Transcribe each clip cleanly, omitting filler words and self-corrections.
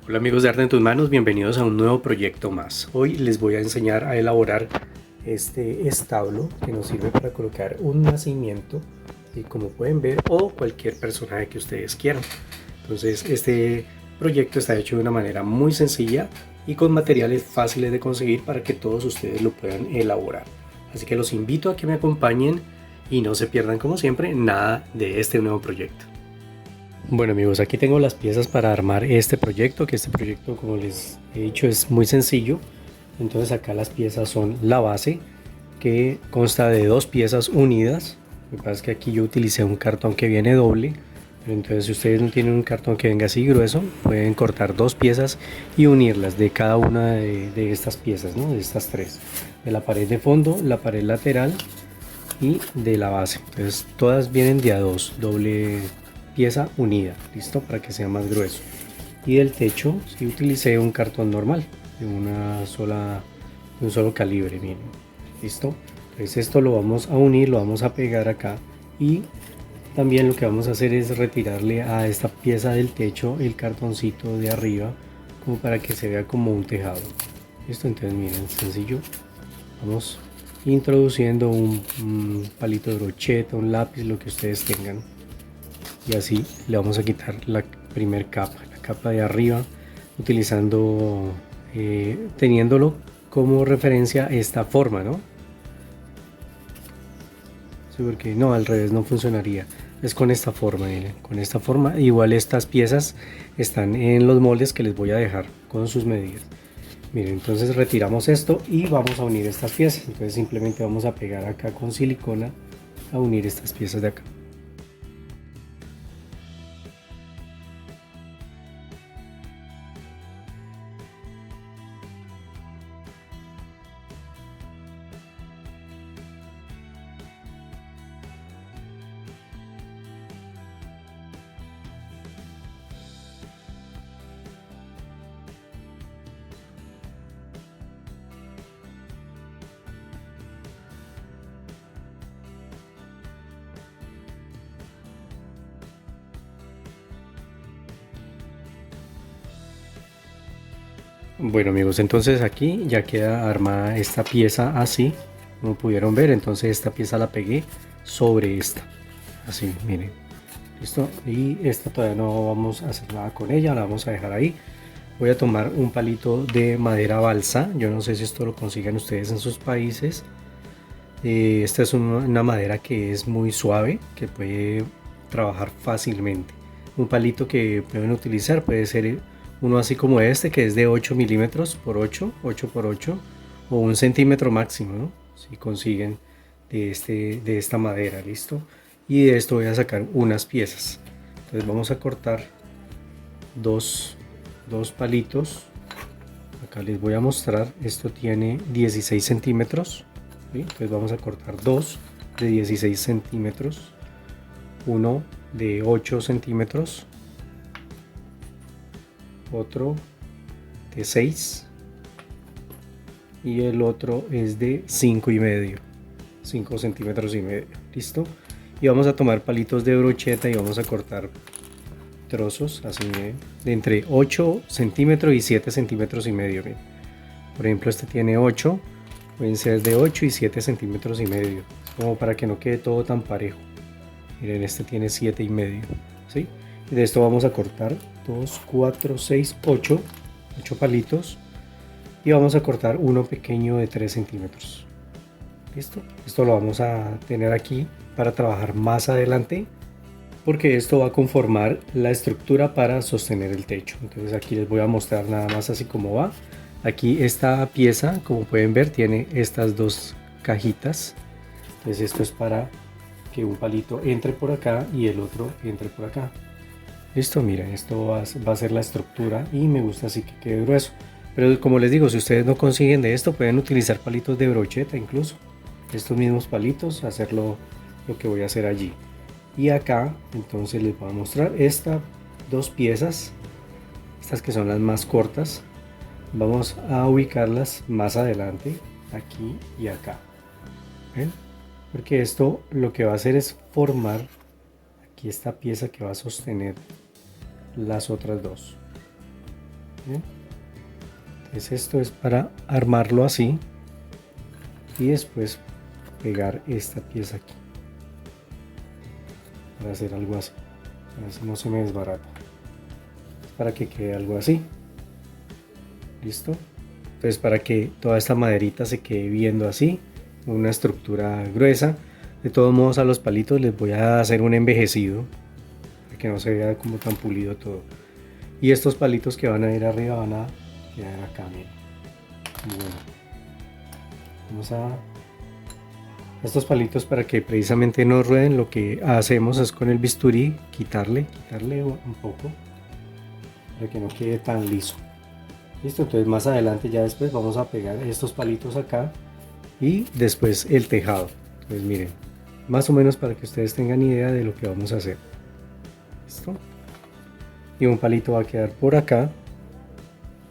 Hola amigos de Arte en tus manos, bienvenidos a un nuevo proyecto más. Hoy les voy a enseñar a elaborar este establo que nos sirve para colocar un nacimiento, y como pueden ver, o cualquier personaje que ustedes quieran. Entonces este proyecto está hecho de una manera muy sencilla y con materiales fáciles de conseguir para que todos ustedes lo puedan elaborar. Así que los invito a que me acompañen y no se pierdan, como siempre, nada de este nuevo proyecto. Bueno amigos, aquí tengo las piezas para armar este proyecto, como les he dicho es muy sencillo. Entonces acá las piezas son la base, que consta de dos piezas unidas. Lo que pasa es que aquí yo utilicé un cartón que viene doble, pero entonces si ustedes no tienen un cartón que venga así grueso, pueden cortar dos piezas y unirlas de cada una de estas piezas, ¿no? De estas tres, de la pared de fondo, la pared lateral y de la base. Entonces todas vienen de a dos, doble pieza unida, listo, para que sea más grueso. Y del techo sí utilicé un cartón normal de un solo calibre, miren, listo. Entonces esto lo vamos a unir, lo vamos a pegar acá, y también lo que vamos a hacer es retirarle a esta pieza del techo el cartoncito de arriba, como para que se vea como un tejado. Listo, entonces miren, sencillo. Vamos introduciendo un palito de brocheta, un lápiz, lo que ustedes tengan, y así le vamos a quitar la primer capa, la capa de arriba, utilizando, teniéndolo como referencia esta forma, ¿no? Sí, porque no, al revés no funcionaría. Es con esta forma, miren, con esta forma. Igual estas piezas están en los moldes que les voy a dejar con sus medidas. Miren, entonces retiramos esto y vamos a unir estas piezas. Entonces simplemente vamos a pegar acá con silicona a unir estas piezas de acá. Bueno amigos, entonces aquí ya queda armada esta pieza así, como pudieron ver. Entonces esta pieza la pegué sobre esta, así, miren, listo. Y esta todavía no vamos a hacer nada con ella, la vamos a dejar ahí. Voy a tomar un palito de madera balsa, yo no sé si esto lo consigan ustedes en sus países. Esta es una madera que es muy suave, que puede trabajar fácilmente. Un palito que pueden utilizar puede ser uno así como este, que es de 8 milímetros por 8 por 8, o 1 centímetro máximo, ¿no? Si consiguen de esta madera, listo. Y de esto voy a sacar unas piezas. Entonces vamos a cortar dos palitos. Acá les voy a mostrar, esto tiene 16 centímetros. ¿Sí? Entonces vamos a cortar dos de 16 centímetros, uno de 8 centímetros, otro de 6 y el otro es de 5 y medio, 5 centímetros y medio, listo. Y vamos a tomar palitos de brocheta y vamos a cortar trozos así de entre 8 centímetros y 7 centímetros y medio. Bien. Por ejemplo, este tiene 8, pueden ser de 8 y 7 centímetros y medio, como para que no quede todo tan parejo. Miren, este tiene 7 y medio, ¿sí? Y de esto vamos a cortar 2, 4, 6, 8 palitos, y vamos a cortar uno pequeño de 3 centímetros. ¿Listo? Esto lo vamos a tener aquí para trabajar más adelante, porque esto va a conformar la estructura para sostener el techo. Entonces aquí les voy a mostrar nada más así como va. Aquí esta pieza, como pueden ver, tiene estas dos cajitas. Entonces esto es para que un palito entre por acá y el otro entre por acá. Listo, miren, esto va a ser la estructura y me gusta así que quede grueso. Pero como les digo, si ustedes no consiguen de esto, pueden utilizar palitos de brocheta incluso. Estos mismos palitos, hacerlo lo que voy a hacer allí. Y acá, entonces les voy a mostrar estas dos piezas, estas que son las más cortas. Vamos a ubicarlas más adelante, aquí y acá. ¿Ven? Porque esto lo que va a hacer es formar aquí esta pieza que va a sostener las otras dos. ¿Bien? Entonces esto es para armarlo así y después pegar esta pieza aquí para hacer algo así. A ver si no se me desbarata, para que quede algo así. Listo. Entonces, para que toda esta maderita se quede viendo así, una estructura gruesa. De todos modos, a los palitos les voy a hacer un envejecido para que no se vea como tan pulido todo. Y estos palitos que van a ir arriba van a quedar acá, miren. Bueno, vamos a estos palitos, para que precisamente no rueden, lo que hacemos es con el bisturí quitarle un poco para que no quede tan liso. Listo. Entonces más adelante, ya después, vamos a pegar estos palitos acá y después el tejado. Entonces miren, más o menos para que ustedes tengan idea de lo que vamos a hacer. Listo. Y un palito va a quedar por acá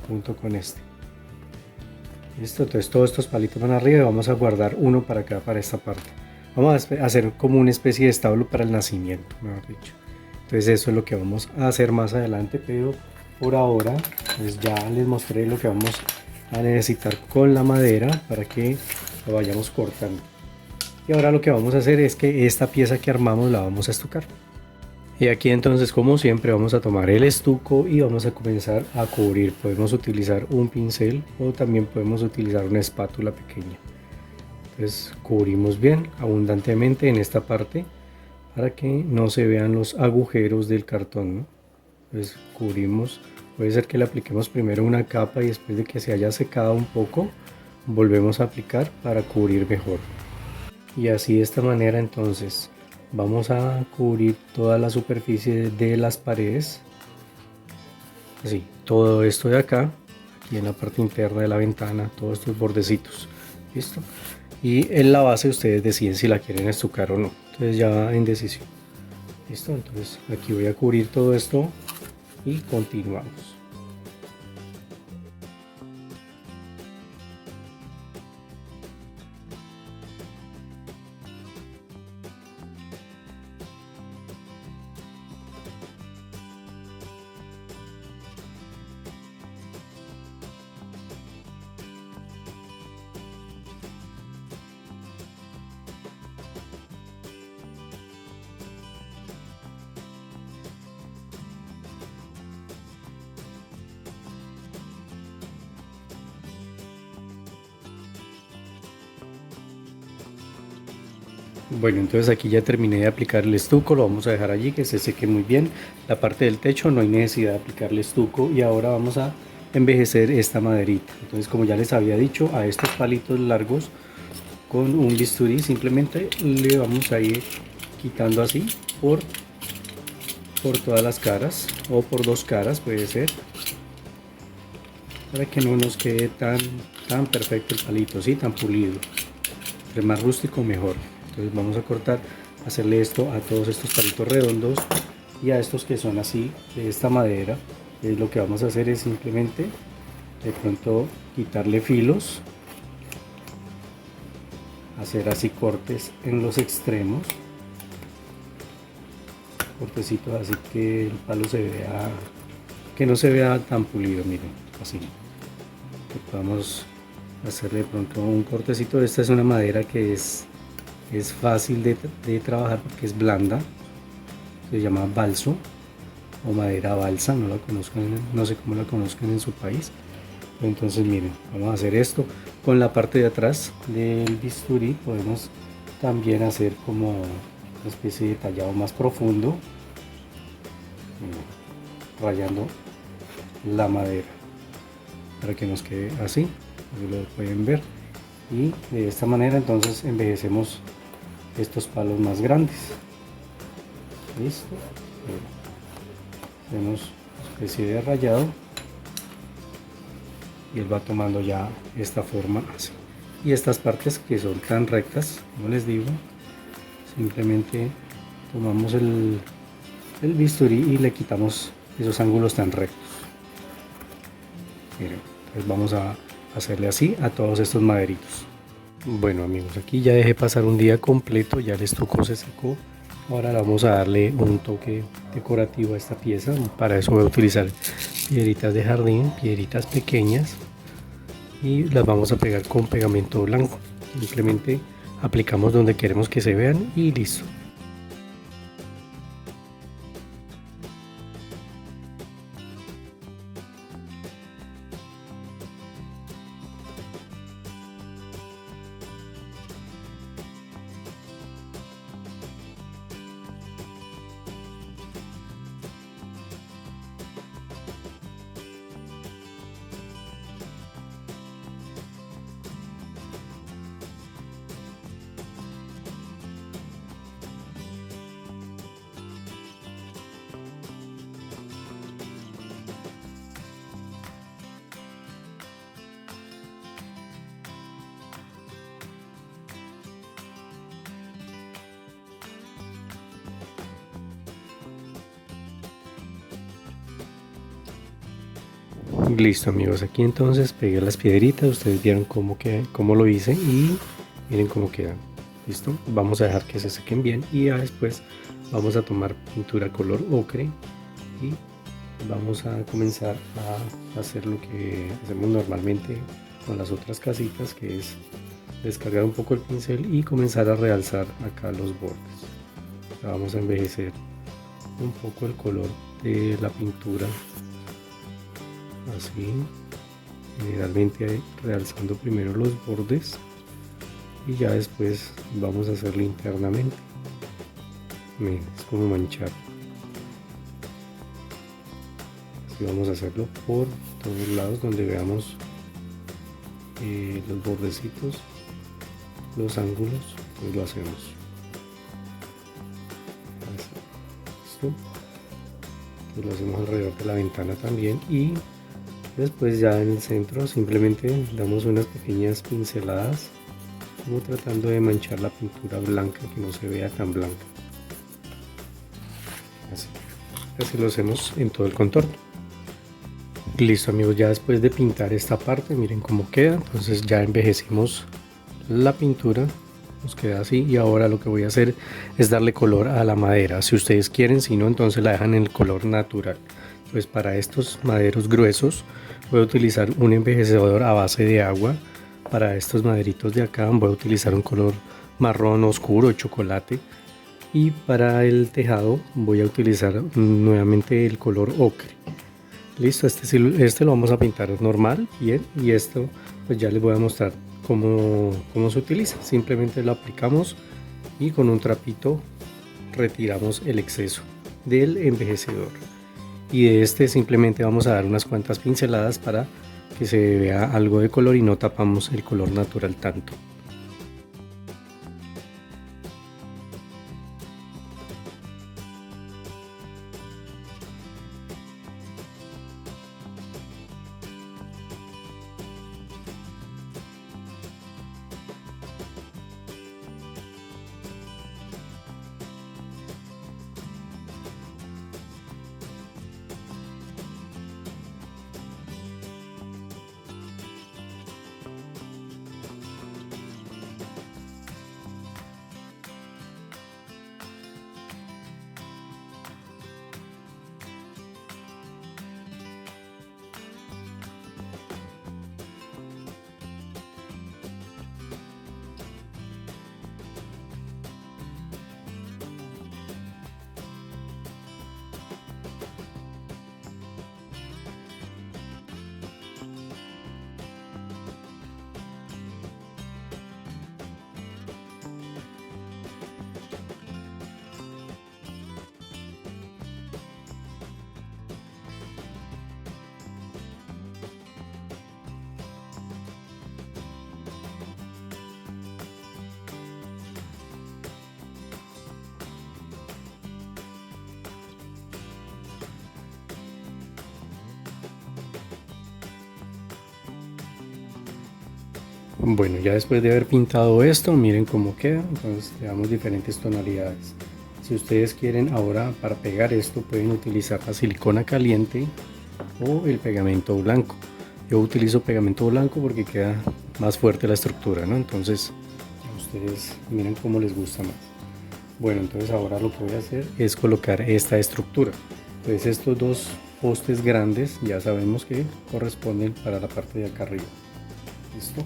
junto con este. Listo. Entonces todos estos palitos van arriba y vamos a guardar uno para acá, para esta parte. Vamos a hacer como una especie de establo para el nacimiento, mejor dicho. Entonces eso es lo que vamos a hacer más adelante, pero por ahora pues ya les mostré lo que vamos a necesitar con la madera para que lo vayamos cortando. Y ahora lo que vamos a hacer es que esta pieza que armamos la vamos a estucar. Y aquí entonces, como siempre, vamos a tomar el estuco y vamos a comenzar a cubrir. Podemos utilizar un pincel o también podemos utilizar una espátula pequeña. Entonces cubrimos bien abundantemente en esta parte para que no se vean los agujeros del cartón, ¿no? Entonces cubrimos. Puede ser que le apliquemos primero una capa y después de que se haya secado un poco volvemos a aplicar para cubrir mejor. Y así, de esta manera, entonces vamos a cubrir toda la superficie de las paredes, así, todo esto de acá, aquí en la parte interna de la ventana, todos estos bordecitos. Listo. Y en la base ustedes deciden si la quieren estucar o no, entonces ya en decisión. Listo. Entonces aquí voy a cubrir todo esto y continuamos. Bueno, entonces aquí ya terminé de aplicar el estuco, lo vamos a dejar allí que se seque muy bien. La parte del techo no hay necesidad de aplicarle estuco y ahora vamos a envejecer esta maderita. Entonces, como ya les había dicho, a estos palitos largos con un bisturí simplemente le vamos a ir quitando así por todas las caras o por dos caras, puede ser, para que no nos quede tan perfecto el palito, ¿sí? Tan pulido. Entre más rústico mejor. Entonces vamos a cortar, hacerle esto a todos estos palitos redondos y a estos que son así de esta madera. Lo que vamos a hacer es simplemente de pronto quitarle filos, hacer así cortes en los extremos, cortecitos así que el palo se vea, que no se vea tan pulido, miren, así. Que podamos hacerle de pronto un cortecito. Esta es una madera que es fácil de trabajar porque es blanda, se llama balso o madera balsa, no la conozcan, no sé cómo la conozcan en su país. Entonces miren, vamos a hacer esto con la parte de atrás del bisturí. Podemos también hacer como una especie de tallado más profundo, rayando la madera para que nos quede así, lo pueden ver. Y de esta manera entonces envejecemos estos palos más grandes. Listo. Hacemos una especie de rayado y él va tomando ya esta forma así. Y estas partes que son tan rectas, como les digo, simplemente tomamos el bisturí y le quitamos esos ángulos tan rectos. Miren, entonces vamos a hacerle así a todos estos maderitos. Bueno amigos, aquí ya dejé pasar un día completo, ya el estuco se secó Ahora vamos a darle un toque decorativo a esta pieza. Para eso voy a utilizar piedritas de jardín, piedritas pequeñas, y las vamos a pegar con pegamento blanco. Simplemente aplicamos donde queremos que se vean y listo. Listo amigos, aquí entonces pegué las piedritas, ustedes vieron cómo lo hice y miren cómo quedan. Listo, vamos a dejar que se sequen bien y ya después vamos a tomar pintura color ocre y vamos a comenzar a hacer lo que hacemos normalmente con las otras casitas, que es descargar un poco el pincel y comenzar a realzar acá los bordes. Vamos a envejecer un poco el color de la pintura, así, generalmente realzando primero los bordes y ya después vamos a hacerlo internamente. Miren, es como manchar. Así vamos a hacerlo por todos lados donde veamos los bordecitos, los ángulos, pues lo hacemos. Así, ¿listo? Pues lo hacemos alrededor de la ventana también y después ya en el centro simplemente damos unas pequeñas pinceladas, como tratando de manchar la pintura blanca, que no se vea tan blanca. Así lo hacemos en todo el contorno. Listo amigos, ya después de pintar esta parte, miren cómo queda. Entonces ya envejecimos la pintura, nos queda así, y ahora lo que voy a hacer es darle color a la madera, si ustedes quieren. Si no, entonces la dejan en el color natural. Pues para estos maderos gruesos voy a utilizar un envejecedor a base de agua. Para estos maderitos de acá voy a utilizar un color marrón oscuro, chocolate, y para el tejado voy a utilizar nuevamente el color ocre. Listo, este lo vamos a pintar normal, bien, y esto pues ya les voy a mostrar cómo se utiliza. Simplemente lo aplicamos y con un trapito retiramos el exceso del envejecedor, y de este simplemente vamos a dar unas cuantas pinceladas para que se vea algo de color y no tapamos el color natural tanto. Bueno, ya después de haber pintado esto, miren cómo queda. Entonces le damos diferentes tonalidades. Si ustedes quieren ahora para pegar esto, pueden utilizar la silicona caliente o el pegamento blanco. Yo utilizo pegamento blanco porque queda más fuerte la estructura, ¿no? Entonces ustedes miren cómo les gusta más. Bueno, entonces ahora lo que voy a hacer es colocar esta estructura. Entonces estos dos postes grandes ya sabemos que corresponden para la parte de acá arriba. ¿Listo?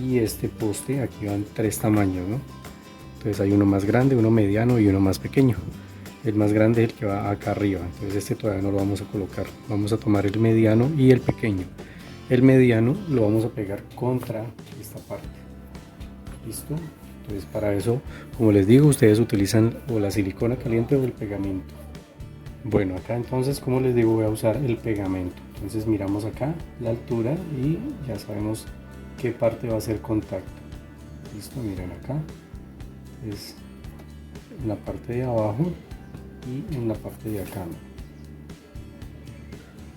Y este poste, aquí van tres tamaños, ¿no? Entonces hay uno más grande, uno mediano y uno más pequeño. El más grande es el que va acá arriba, entonces este todavía no lo vamos a colocar. Vamos a tomar el mediano y el pequeño. El mediano lo vamos a pegar contra esta parte. ¿Listo? Entonces para eso, como les digo, ustedes utilizan o la silicona caliente o el pegamento. Bueno, acá entonces, como les digo, voy a usar el pegamento. Entonces miramos acá la altura y ya sabemos qué parte va a ser contacto. Listo, miren acá. Es en la parte de abajo y en la parte de acá.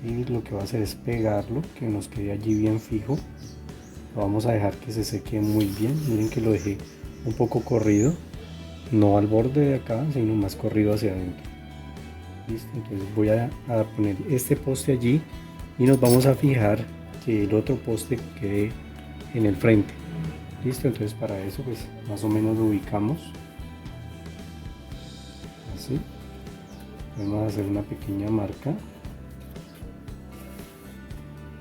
Y lo que va a hacer es pegarlo, que nos quede allí bien fijo. Lo vamos a dejar que se seque muy bien. Miren que lo dejé un poco corrido, no al borde de acá, sino más corrido hacia adentro. Listo, entonces voy a poner este poste allí y nos vamos a fijar que el otro poste quede en el frente. Listo, entonces para eso pues más o menos lo ubicamos así. Vamos a hacer una pequeña marca.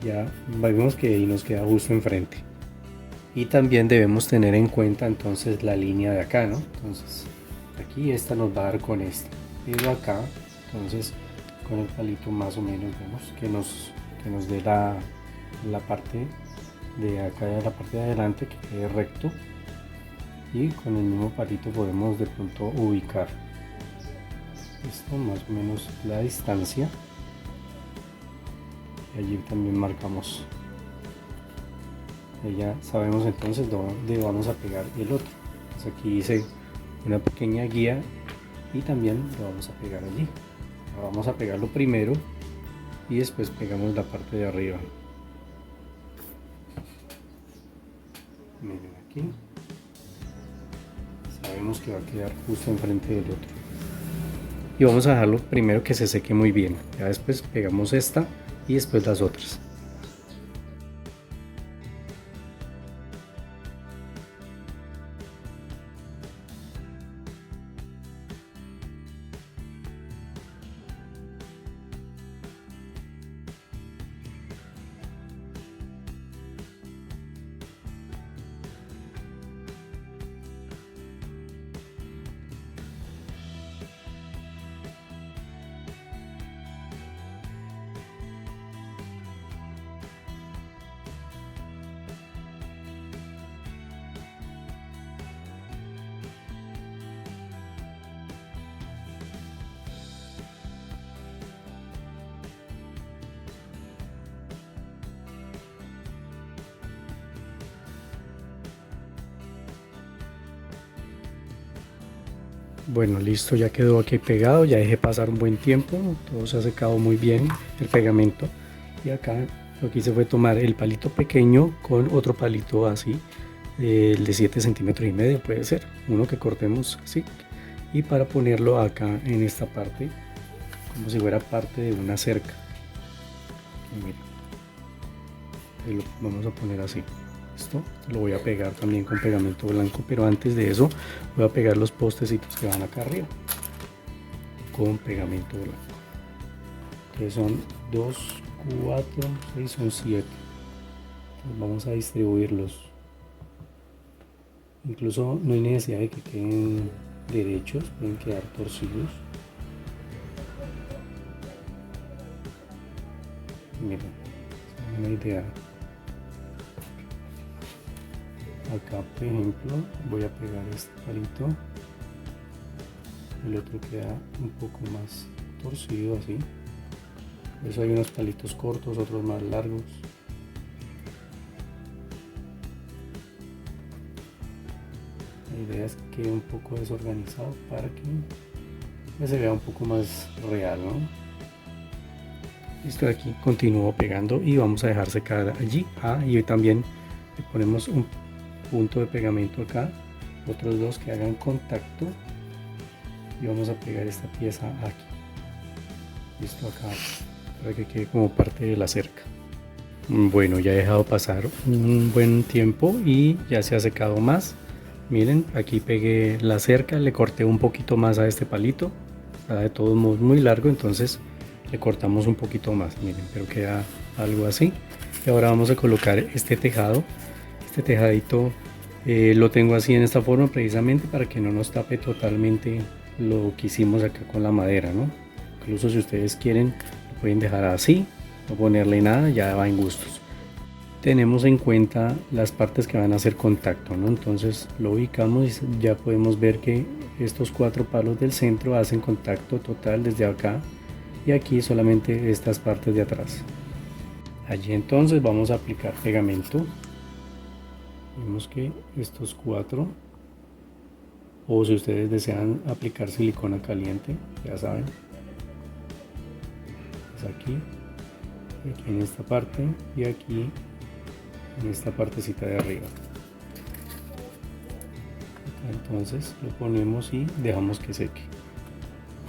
Ya vemos que ahí nos queda justo enfrente. Y también debemos tener en cuenta entonces la línea de acá, ¿no? Entonces aquí esta nos va a dar con esta, pero acá entonces con el palito más o menos vemos que nos dé la parte de acá, de la parte de adelante, que quede recto, y con el mismo palito podemos de pronto ubicar esto más o menos la distancia, y allí también marcamos. Ya sabemos entonces dónde vamos a pegar el otro. Entonces aquí hice una pequeña guía y también lo vamos a pegar allí. Ahora vamos a pegarlo primero y después pegamos la parte de arriba. Miren aquí. Sabemos que va a quedar justo enfrente del otro. Y vamos a dejarlo primero que se seque muy bien. Ya después pegamos esta y después las otras. Bueno, listo, ya quedó aquí pegado, ya dejé pasar un buen tiempo, todo se ha secado muy bien el pegamento. Y acá lo que hice fue tomar el palito pequeño con otro palito así, el de 7,5 centímetros, puede ser, uno que cortemos así, y para ponerlo acá en esta parte, como si fuera parte de una cerca. Y miren, lo vamos a poner así. Esto lo voy a pegar también con pegamento blanco, pero antes de eso voy a pegar los postecitos que van acá arriba con pegamento blanco, que son 2, 4, 6, son 7. Entonces vamos a distribuirlos. Incluso no hay necesidad de que queden derechos, pueden quedar torcidos. Miren, es una idea. Acá por ejemplo voy a pegar este palito, el otro queda un poco más torcido así, por eso hay unos palitos cortos, otros más largos. La idea es que quede un poco desorganizado para que se vea un poco más real, ¿no? Listo, aquí continúo pegando y vamos a dejar secar allí. Y también le ponemos un punto de pegamento acá, otros dos que hagan contacto, y vamos a pegar esta pieza aquí. Listo, acá, para que quede como parte de la cerca. Bueno, ya he dejado pasar un buen tiempo y ya se ha secado más. Miren, aquí pegué la cerca, le corté un poquito más a este palito, está de todos modos muy largo, entonces le cortamos un poquito más, miren, pero queda algo así. Y ahora vamos a colocar este tejado, este tejadito lo tengo así en esta forma precisamente para que no nos tape totalmente lo que hicimos acá con la madera, ¿no? Incluso si ustedes quieren lo pueden dejar así, no ponerle nada, ya va en gustos. Tenemos en cuenta las partes que van a hacer contacto, ¿no? Entonces lo ubicamos y ya podemos ver que estos 4 palos del centro hacen contacto total desde acá y aquí solamente estas partes de atrás. Allí entonces vamos a aplicar pegamento. Vemos que estos 4, o si ustedes desean aplicar silicona caliente, ya saben, es aquí en esta parte y aquí en esta partecita de arriba. Entonces lo ponemos y dejamos que seque,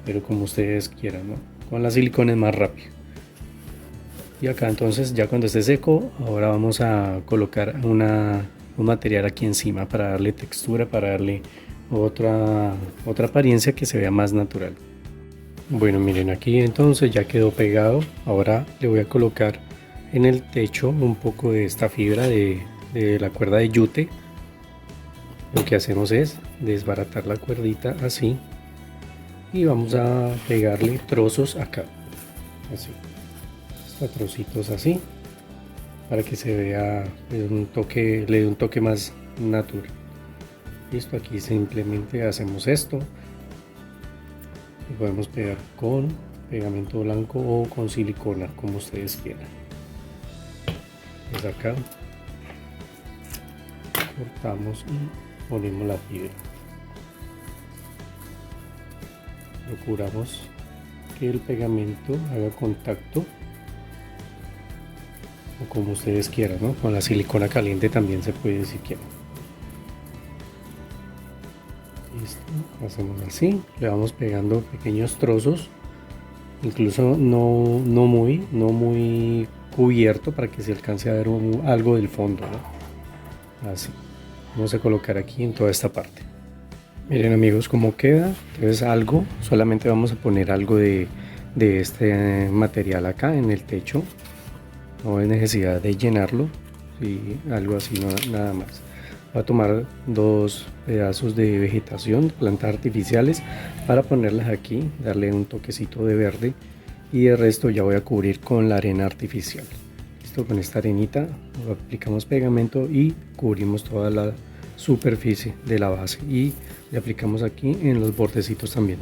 pero como ustedes quieran, ¿no? Con la silicona es más rápido. Y acá entonces ya cuando esté seco, ahora vamos a colocar un material aquí encima para darle textura, para darle otra apariencia que se vea más natural. Bueno, miren, aquí entonces ya quedó pegado. Ahora le voy a colocar en el techo un poco de esta fibra de la cuerda de yute. Lo que hacemos es desbaratar la cuerdita así y vamos a pegarle trozos acá, así, hasta trocitos así, para que se vea un toque, le dé un toque más natural. Listo, aquí simplemente hacemos esto y podemos pegar con pegamento blanco o con silicona, como ustedes quieran. Pues acá cortamos y ponemos la fibra. Procuramos que el pegamento haga contacto, o como ustedes quieran, ¿no? Con la silicona caliente también se puede si quieren. Listo, hacemos así, le vamos pegando pequeños trozos, incluso no muy cubierto, para que se alcance a ver algo del fondo, ¿no? Así vamos a colocar aquí en toda esta parte. Miren amigos cómo queda. Entonces solamente vamos a poner algo de este material acá en el techo, no hay necesidad de llenarlo, y algo así, nada más. Voy a tomar 2 pedazos de vegetación, plantas artificiales, para ponerlas aquí, darle un toquecito de verde, y el resto ya voy a cubrir con la arena artificial. Listo, con esta arenita aplicamos pegamento y cubrimos toda la superficie de la base y le aplicamos aquí en los bordecitos también.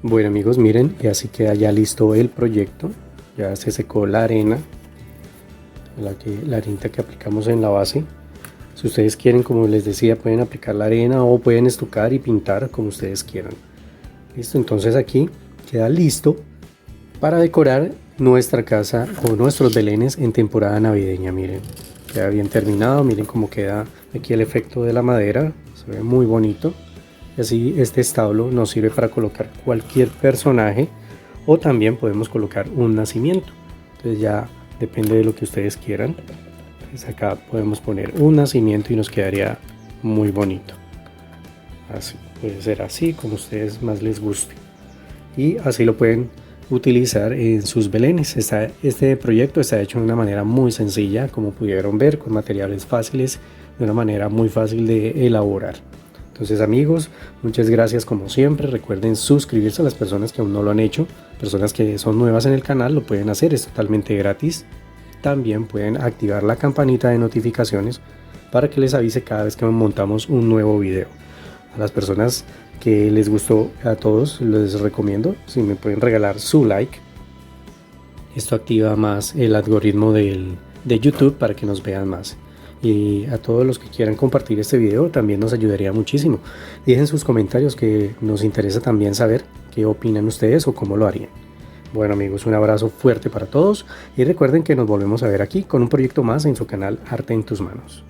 Bueno amigos, miren, y así queda ya listo el proyecto. Ya se secó la arena, la arenita que aplicamos en la base. Si ustedes quieren, como les decía, pueden aplicar la arena o pueden estucar y pintar como ustedes quieran. Listo, entonces aquí queda listo para decorar nuestra casa o nuestros belenes en temporada navideña. Miren, queda bien terminado, miren cómo queda aquí el efecto de la madera, se ve muy bonito. Y así este establo nos sirve para colocar cualquier personaje, o también podemos colocar un nacimiento. Entonces ya depende de lo que ustedes quieran. Pues acá podemos poner un nacimiento y nos quedaría muy bonito. Así, puede ser así como a ustedes más les guste. Y así lo pueden utilizar en sus belenes. Este proyecto está hecho de una manera muy sencilla, como pudieron ver, con materiales fáciles, de una manera muy fácil de elaborar. Entonces amigos, muchas gracias como siempre. Recuerden suscribirse a las personas que aún no lo han hecho. Personas que son nuevas en el canal lo pueden hacer, es totalmente gratis. También pueden activar la campanita de notificaciones para que les avise cada vez que montamos un nuevo video. A las personas que les gustó, a todos les recomiendo si me pueden regalar su like. Esto activa más el algoritmo de YouTube para que nos vean más. Y a todos los que quieran compartir este video también nos ayudaría muchísimo. Dejen sus comentarios, que nos interesa también saber qué opinan ustedes o cómo lo harían. Bueno amigos, un abrazo fuerte para todos y recuerden que nos volvemos a ver aquí con un proyecto más en su canal Arte en tus Manos.